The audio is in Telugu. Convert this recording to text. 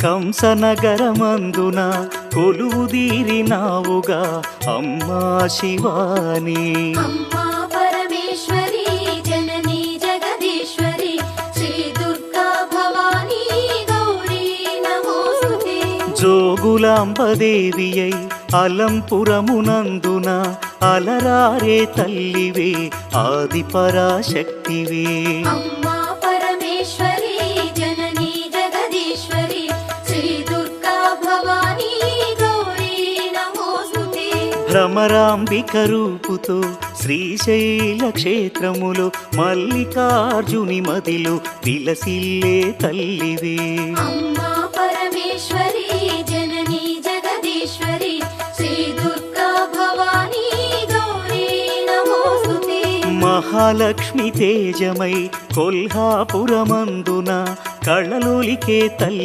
కంసనగరమందున కొలువుదీరినావుగా అమ్మా శివాని. అమ్మా పరమేశ్వరి జననీ జగదీశ్వరి శ్రీ దుర్గా భవానీ గౌరీ నమోస్తుతే. జోగులాంబదేవియై అలంపురమునందున అలరారే తల్లివే ఆది పరాశక్తివే. అమ్మా పరమేశ్వరి జననీ జగదీశ్వరి శ్రీ దుర్గా భవానీ గౌరీ నమోస్తుతే. భ్రమరాంబిక రూపుతో శ్రీశైల క్షేత్రములో మల్లికార్జుని మదిలో విలసిల్లే తల్లివే. అమ్మా పరమేశ్వరి జననీ జగదీశ్వరి శ్రీ దుర్గా భవానీ గౌరీ నమోస్తుతే. మహాలక్ష్మి తేజమై కొల్హాపురమందున కళలోలికే తల్లి